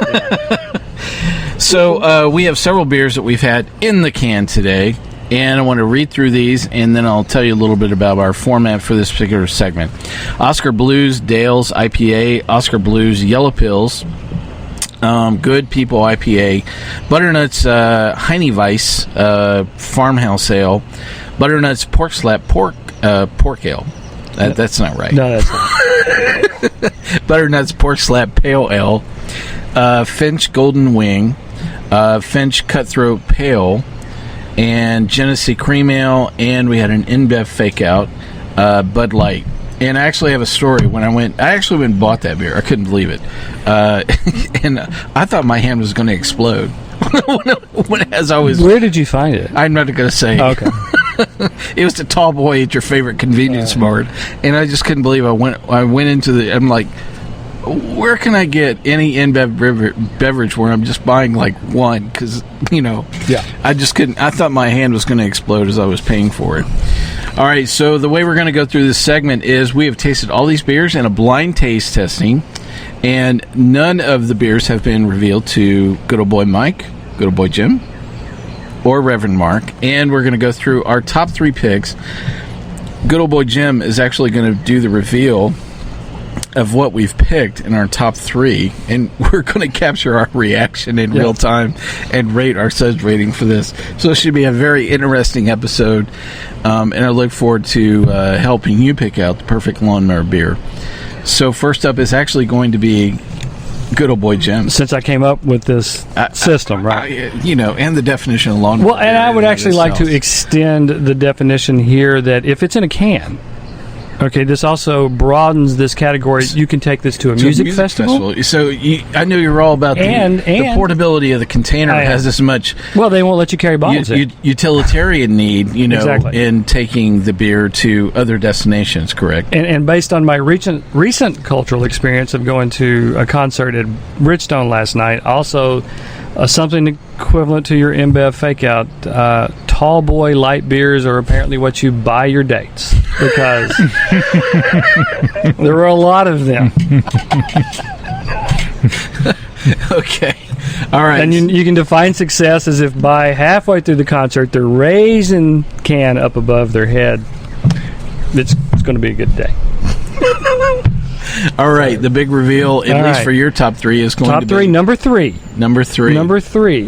So we have several beers that we've had in the can today, and I want to read through these, and then I'll tell you a little bit about our format for this particular segment. Oscar Blues Dale's IPA, Oscar Blues Yellow Pills, Good People IPA, Butternut's Heineweisse Farmhouse Ale, Butternut's Pork Slap Pork Ale. That's not right. No, that's not. Butternut's Pork Slap Pale Ale, Finch Golden Wing, Finch Cutthroat Pale, and Genesee Cream Ale, and we had an InBev Fake Out, Bud Light. And I actually have a story. I actually went and bought that beer. I couldn't believe it. And I thought my hand was going to explode. Where did you find it? I'm not going to say. Okay. It was the tall boy at your favorite convenience mart, and I just couldn't believe I went into the. I'm like, where can I get any InBev beverage where I'm just buying like one? Because, I just couldn't. I thought my hand was going to explode as I was paying for it. All right, so the way we're going to go through this segment is we have tasted all these beers in a blind taste testing, and none of the beers have been revealed to good old boy Mike, good old boy Jim, or Reverend Mark, and we're going to go through our top 3 picks. Good old boy Jim is actually going to do the reveal of what we've picked in our top 3, and we're going to capture our reaction in real time and rate our suds rating for this. So it should be a very interesting episode, and I look forward to helping you pick out the perfect lawnmower beer. So first up is actually going to be good old boy Jim. Since I came up with this system, right? And the definition of lawnmower beer. Well, and I would actually like to extend the definition here that if it's in a can, okay, this also broadens this category. You can take this to a music festival. So I know you're all about the portability of the container. Has this much. Well, they won't let you carry bottles in. Utilitarian need, exactly. in taking the beer to other destinations, correct? And based on my recent cultural experience of going to a concert at Bridgestone last night, also something equivalent to your InBev fake out, tall boy light beers are apparently what you buy your dates, because there were a lot of them. Okay. All right. And you can define success as if by halfway through the concert they're raising can up above their head. It's going to be a good day. All right, the big reveal, at least for your top 3, is going to be... Number three,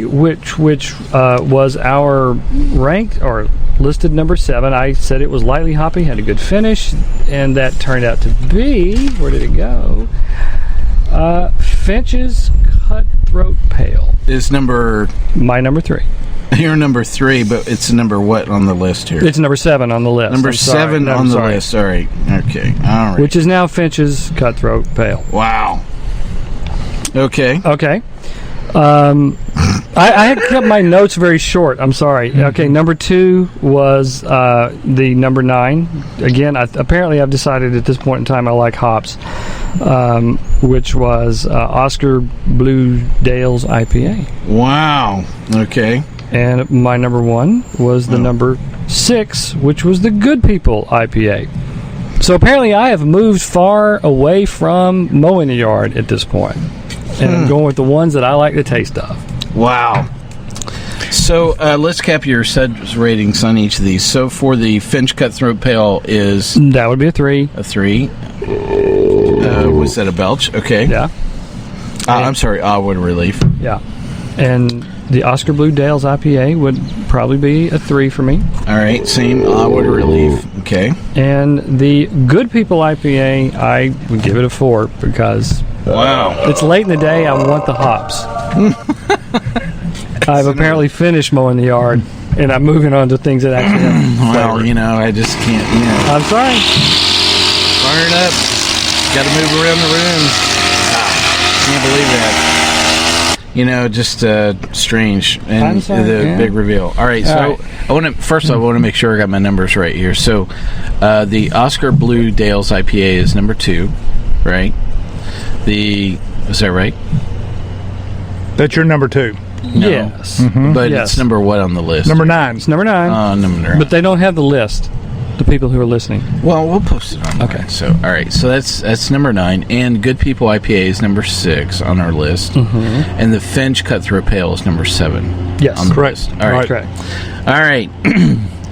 which was our ranked or listed number 7. I said it was lightly hoppy, had a good finish, and that turned out to be, where did it go? Finch's Cutthroat Pale. Is my number 3. You're number 3, but it's number what on the list here? It's number 7 on the list. Number 7 on the list. All right. Okay. All right. Which is now Finch's Cutthroat Pale. Wow. Okay. I had kept my notes very short. I'm sorry. Okay, number 2 was the number 9. Again, apparently I've decided at this point in time I like hops, which was Oscar Blue Dale's IPA. Wow. Okay. And my number 1 was the number 6, which was the Good People IPA. So apparently I have moved far away from mowing the yard at this point. And I'm going with the ones that I like the taste of. Wow. So let's cap your suds ratings on each of these. So for the Finch Cutthroat Pale is... That would be a 3. A 3. Was that a belch? Okay. Yeah. I'm sorry, would relief. Yeah. And the Oscar Blue Dale's IPA would probably be a 3 for me. All right, same would relief. Okay. And the Good People IPA, I would give it a 4 because... Wow. It's late in the day. I want the hops. I've apparently finished mowing the yard, and I'm moving on to things that actually have flavor. I just can't, I'm sorry. Fire it up. Got to move around the room. Can't believe that. Just strange. And the big reveal. All right, so I want to make sure I got my numbers right here. So the Oscar Blue Dale's IPA is number 2, right? Is that right? That's your number 2. No. Yes. Mm-hmm. But it's number what on the list? Number 9. It's number 9. Number 9. But they don't have the list, the people who are listening. Well, we'll post it on. Okay. So, all right. So that's number 9. And Good People IPA is number 6 on our list. Mm-hmm. And the Finch Cutthroat Pale is number 7. Yes. On the correct. list. All right. Correct. All right.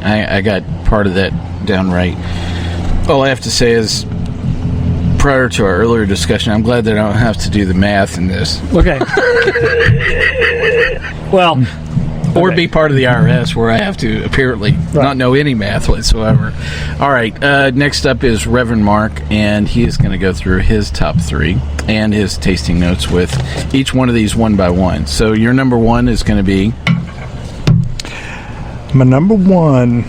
I got part of that down right. All I have to say is, prior to our earlier discussion, I'm glad that I don't have to do the math in this. Okay. Well, or be part of the IRS where I have to apparently not know any math whatsoever. All right. Next up is Reverend Mark, and he is going to go through his top 3 and his tasting notes with each one of these one by one. So your number 1 is going to be? My number 1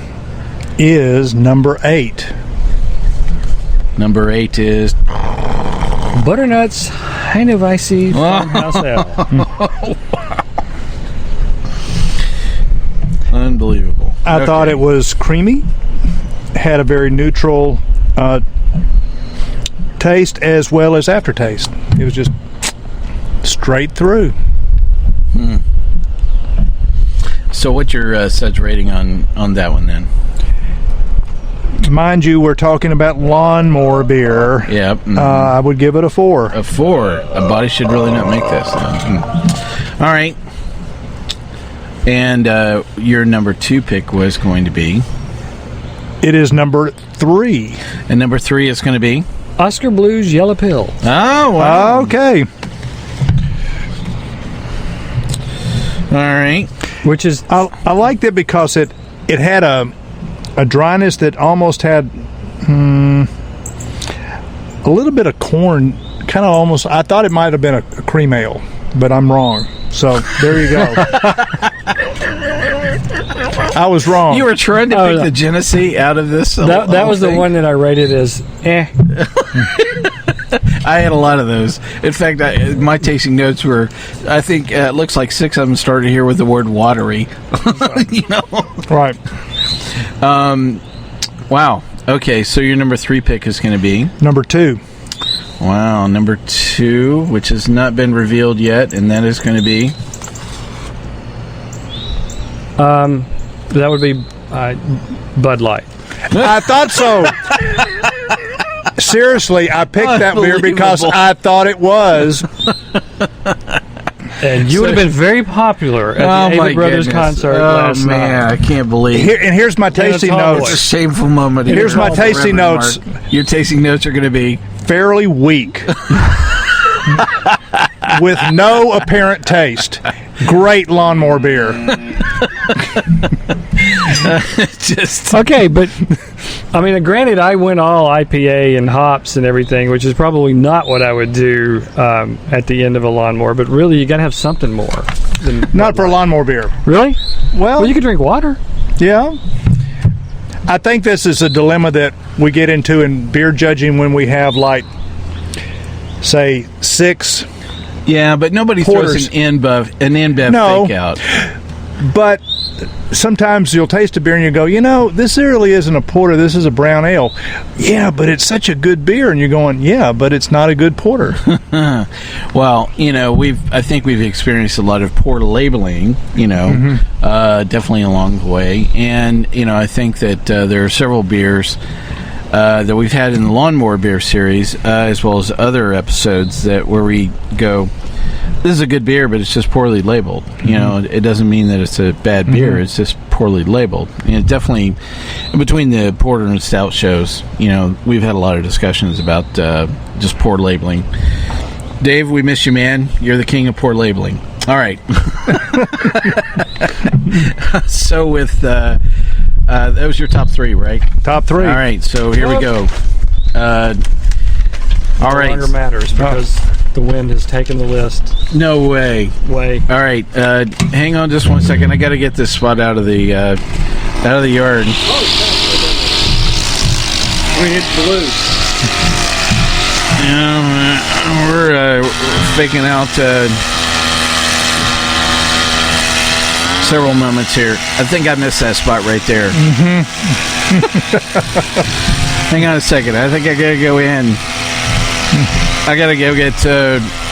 is number 8. Number 8 is Butternut's Heineweisse Farmhouse Ale. Unbelievable. I thought it was creamy, had a very neutral taste as well as aftertaste. It was just straight through. So what's your suds rating on that one then? Mind you, we're talking about Lawnmower Beer. Yep. I would give it a 4. A 4. A body should really not make this. All right. And your number 2 pick was going to be? It is number 3. And number 3 is going to be? Oscar Blues Yellow Pill. Oh, wow. Okay. All right. Which is... I liked it because it had a dryness that almost had a little bit of corn, kind of almost. I thought it might have been a cream ale, but I'm wrong. So there you go. I was wrong. You were trying to pick the Genesee out of this. That was the one that I rated as I had a lot of those. In fact, my tasting notes were, I think it looks like 6 of them started here with the word watery. Right. Wow. Okay, so your number 3 pick is going to be? Number 2. Wow, number 2, which has not been revealed yet, and that is going to be? That would be Bud Light. I thought so. Seriously, I picked that beer because I thought it was. And you would have been very popular at the Ava Brothers concert last night. Man, I can't believe. Here's my tasting notes. It's a shameful moment. Here's my tasting notes. Mark. Your tasting notes are going to be? Fairly weak. With no apparent taste. Great Lawnmower Beer. Okay, but I mean, granted, I went all IPA and hops and everything, which is probably not what I would do at the end of a lawnmower. But really, you got to have something more. Not for a Lawnmower Beer. Really? Well, you could drink water. Yeah. I think this is a dilemma that we get into in beer judging when we have, like, say, 6. Yeah, but nobody porters. throws an InBev fake out. But sometimes you'll taste a beer and you go, this really isn't a porter, this is a brown ale. Yeah, but it's such a good beer. And you're going, yeah, but it's not a good porter. Well, I think we've experienced a lot of poor labeling, definitely along the way. And, I think that there are several beers that we've had in the Lawnmower Beer series, as well as other episodes where we go, this is a good beer, but it's just poorly labeled. It doesn't mean that it's a bad beer. It's just poorly labeled. And definitely, between the porter and stout shows, we've had a lot of discussions about just poor labeling. Dave, we miss you, man. You're the king of poor labeling. All right. So with that was your top 3, right? Top 3. All right. So here we go. All right. No longer matters because the wind has taken the list. No way. Way. All right. Hang on just one second. I got to get this spot out of the yard. We hit blue. We're faking out several moments here. I think I missed that spot right there. Hang on a second. I think I got to go in. I got to go get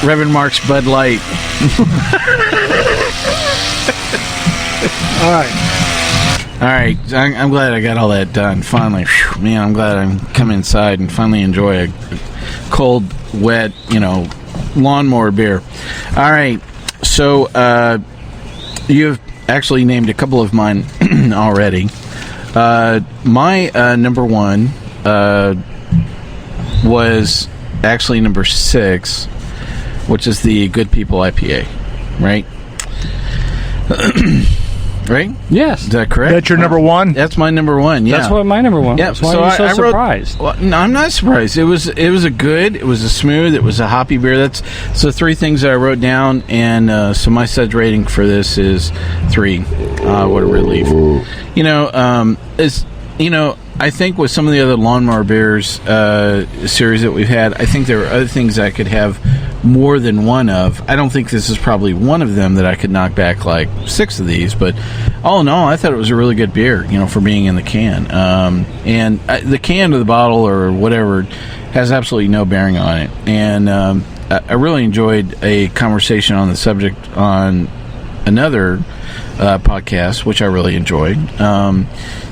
Reverend Mark's Bud Light. All right. All right. I'm glad I got all that done. Finally. Whew, man, I'm glad I can come inside and finally enjoy a cold, wet, lawnmower beer. All right. So you've actually named a couple of mine already. My number 1 was actually number 6, which is the Good People IPA, right? Right? Yes. Is that correct? That's your number 1? That's my number 1. Yeah. That's what my number 1 was. Yeah. Why are you so surprised? Well, no, I'm not surprised. It was a smooth, it was a hoppy beer. That's so 3 things that I wrote down, and so my suds rating for this is 3. What a relief. I think with some of the other Lawnmower Beers series that we've had, I think there are other things I could have more than one of. I don't think this is probably one of them that I could knock back like 6 of these, but all in all, I thought it was a really good beer, for being in the can. And the can or the bottle or whatever, has absolutely no bearing on it. And I really enjoyed a conversation on the subject on another podcast, which I really enjoyed,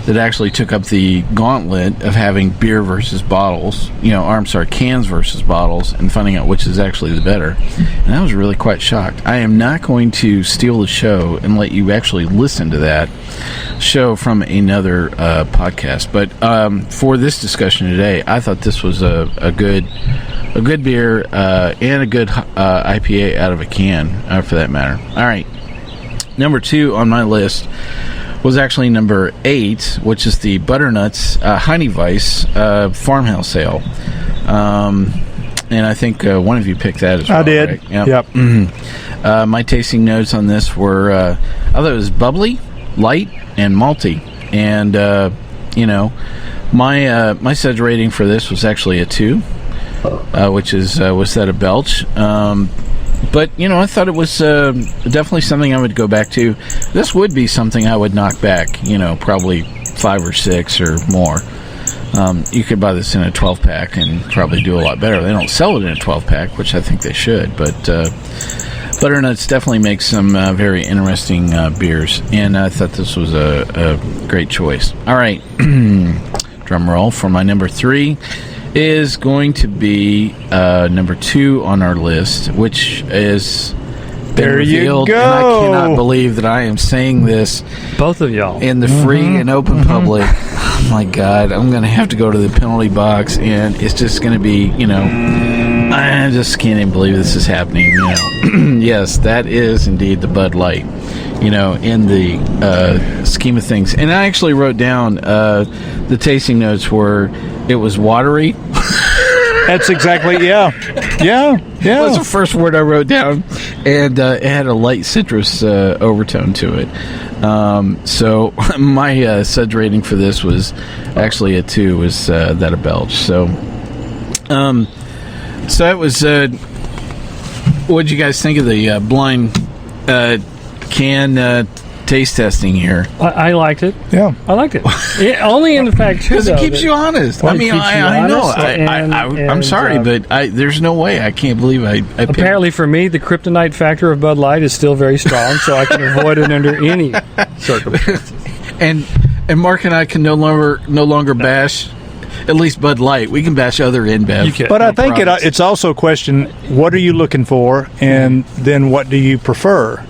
that actually took up the gauntlet of having beer versus bottles, cans versus bottles, and finding out which is actually the better. And I was really quite shocked. I am not going to steal the show and let you actually listen to that show from another podcast. But for this discussion today, I thought this was a good beer and a good IPA out of a can, for that matter. All right. Number 2 on my list was actually number 8, which is the Butternuts Heineweis Farmhouse Ale. And I think one of you picked that as well. I did. Right? Yep. Mm-hmm. My tasting notes on this were, I thought it was bubbly, light, and malty. And, my Suds rating for this was actually a 2, which was that a belch. But, I thought it was definitely something I would go back to. This would be something I would knock back, probably 5 or 6 or more. You could buy this in a 12-pack and probably do a lot better. They don't sell it in a 12-pack, which I think they should. But Butternuts definitely makes some very interesting beers. And I thought this was a great choice. All right. Drum roll for my number 3. Is going to be number 2 on our list, which is been revealed. You go. And I cannot believe that I am saying this, Both of y'all. in the free and open public. Oh my God, I'm going to have to go to the penalty box, and it's just going to be, I just can't even believe this is happening. Yes, that is indeed the Bud Light. In the scheme of things. And I actually wrote down the tasting notes were it was watery. That's exactly, yeah. That was the first word I wrote down. And it had a light citrus overtone to it. So my Suds rating for this was actually a 2, was that a belch. So it was, what did you guys think of the blind can taste testing here? I liked it. Yeah. I liked it. Only in the fact, too, Because it keeps you honest. Well, I mean, I know. I'm sorry, but there's no way. I can't believe I picked. Apparently, for me, the kryptonite factor of Bud Light is still very strong, so I can avoid it under any circumstances. And Mark and I can no longer bash at least Bud Light. We can bash other InBev. But I think it's also a question, what are you looking for, and then what do you prefer?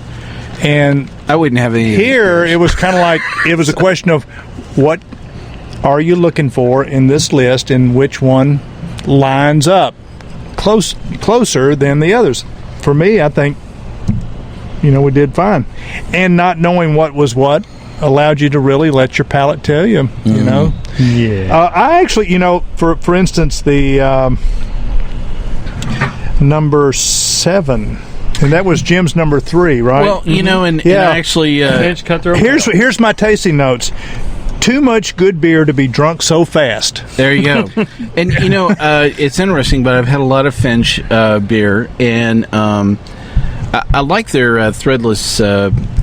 And I wouldn't have any. Here, it was kind of like, it was a question of what are you looking for in this list, and which one lines up closer than the others. For me, I think, we did fine. And not knowing what was what allowed you to really let your palate tell you, Yeah. I actually, for instance, the number 7... And that was Jim's number 3, right? Well, and actually... Here's my tasting notes. Too much good beer to be drunk so fast. There you go. And, it's interesting, but I've had a lot of Finch beer, and I like their Threadless,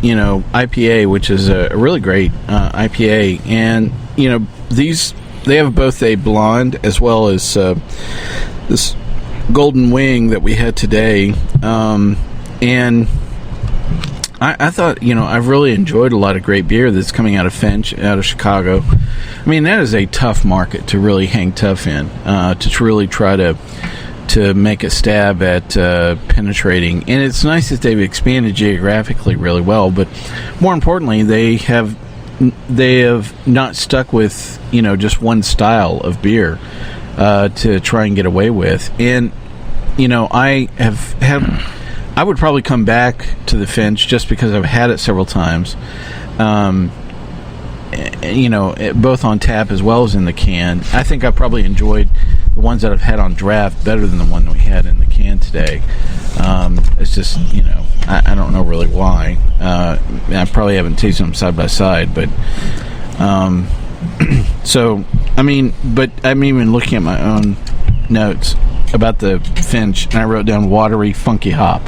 IPA, which is a really great IPA. And, they have both a blonde as well as this golden wing that we had today. And I thought, I've really enjoyed a lot of great beer that's coming out of Finch, out of Chicago. I mean, that is a tough market to really hang tough in, to really try to make a stab at penetrating. And it's nice that they've expanded geographically really well, but more importantly, they have not stuck with, just one style of beer to try and get away with. And, I would probably come back to the Finch just because I've had it several times, both on tap as well as in the can. I think I probably enjoyed the ones that I've had on draft better than the one that we had in the can today. It's just, I don't know really why. I probably haven't tasted them side by side, but so, but I'm even looking at my own notes about the Finch, and I wrote down watery, funky hop.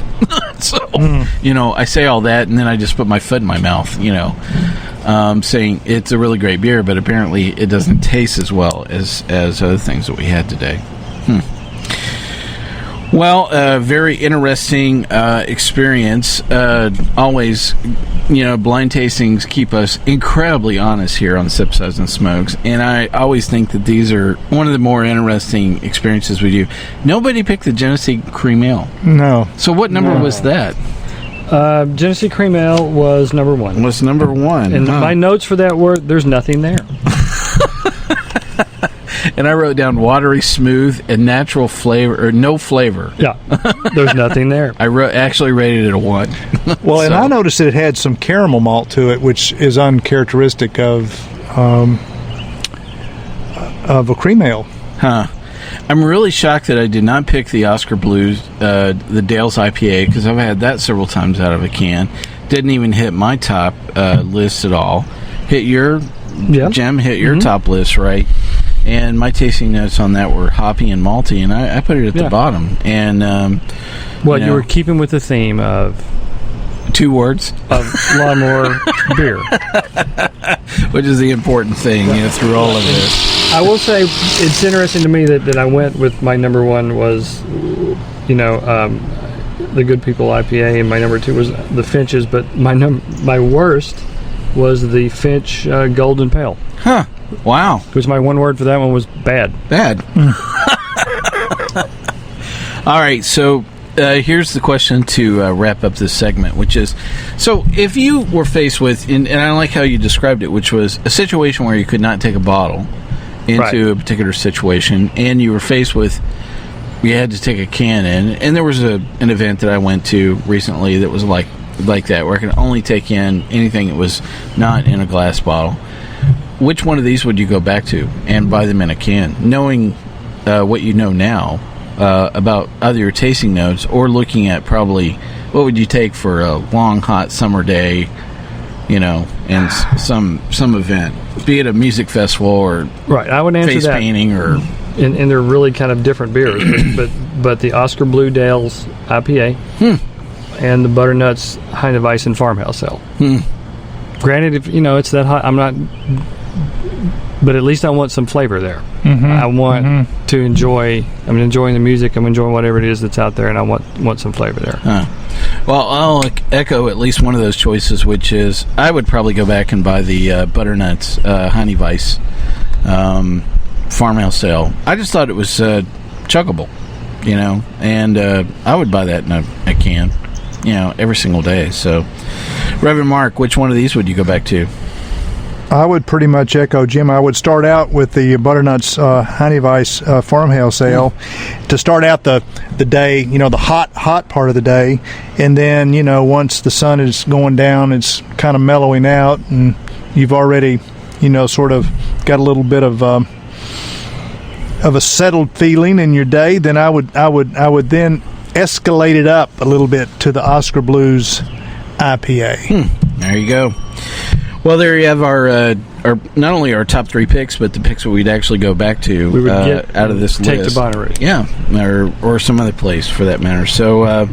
So, I say all that, and then I just put my foot in my mouth, saying it's a really great beer, but apparently it doesn't taste as well as other things that we had today. Well, very interesting experience. Always, blind tastings keep us incredibly honest here on Sip, Suds, and Smokes. And I always think that these are one of the more interesting experiences we do. Nobody picked the Genesee Cream Ale. No. So what number was that? Genesee Cream Ale was number 1. Was number 1. And my notes for that were, there's nothing there. And I wrote down watery, smooth, and natural flavor, or no flavor. Yeah, there's nothing there. I actually rated it a 1. Well, and I noticed that it had some caramel malt to it, which is uncharacteristic of a cream ale. Huh. I'm really shocked that I did not pick the Oscar Blues, the Dale's IPA, because I've had that several times out of a can. Didn't even hit my top list at all. Hit your, Jim, hit your top list, right? And my tasting notes on that were hoppy and malty, and I put it at the bottom. And you were keeping with the theme of 2 words of Lawnmower Beer, which is the important thing through all of this. I will say it's interesting to me that I went with my number 1 was the Good People IPA, and my number 2 was the Finches, but my worst was the Finch Golden Pale. Huh. Wow. Because my one word for that one was bad. Bad. All right, so here's the question to wrap up this segment, which is, so if you were faced with, and I like how you described it, which was a situation where you could not take a bottle into a particular situation, and you were faced with, you had to take a can in, and there was an event that I went to recently that was like that, where I could only take in anything that was not in a glass bottle. Which one of these would you go back to and buy them in a can, knowing what you know now about either your tasting notes or looking at probably what would you take for a long, hot summer day, and some event, be it a music festival or I would answer face that. painting or... And they're really kind of different beers, but the Oscar Blue Dale's IPA and the Butternuts Heineweisen Farmhouse Ale. Granted, if it's that hot, I'm not... But at least I want some flavor there. I want to enjoy... I'm enjoying the music. I'm enjoying whatever it is that's out there, and I want some flavor there. Well, I'll echo at least one of those choices, which is I would probably go back and buy the Butternuts Heineweis Farmhouse Ale. I just thought it was chuggable, and I would buy that in a can, every single day. So, Reverend Mark, which one of these would you go back to? I would pretty much echo Jim. I would start out with the Butternuts Heineweis Farmhouse Ale to start out the day, the hot part of the day. And then, once the sun is going down, it's kind of mellowing out, and you've already, sort of got a little bit of a settled feeling in your day. Then I would then escalate it up a little bit to the Oscar Blues IPA. There you go. Well, there you have our not only our top 3 picks, but the picks that we'd actually go back to we would get out of this take list. To Bonnaroo. Yeah, or some other place for that matter. So,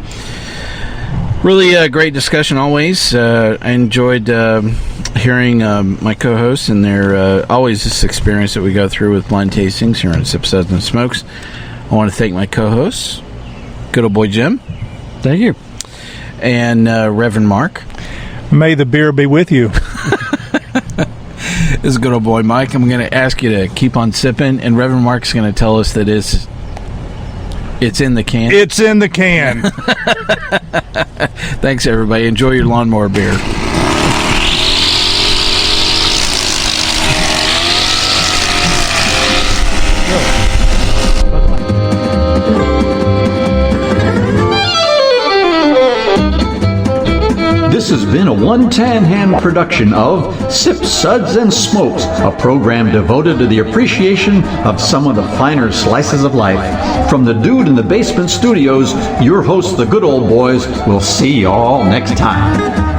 really a great discussion always. I enjoyed hearing my co-hosts and their always this experience that we go through with blind tastings here on Sip, Suds, and Smokes. I want to thank my co-hosts, good old boy Jim. Thank you. And Reverend Mark. May the beer be with you. This is good old boy Mike. I'm going to ask you to keep on sipping, and Reverend Mark's going to tell us that it's in the can. It's in the can. Thanks, everybody. Enjoy your Lawnmower Beer. This has been a One Tan Hand production of Sip, Suds, and Smokes, a program devoted to the appreciation of some of the finer slices of life. From the Dude in the Basement Studios, your hosts, the Good Old Boys, will see you all next time.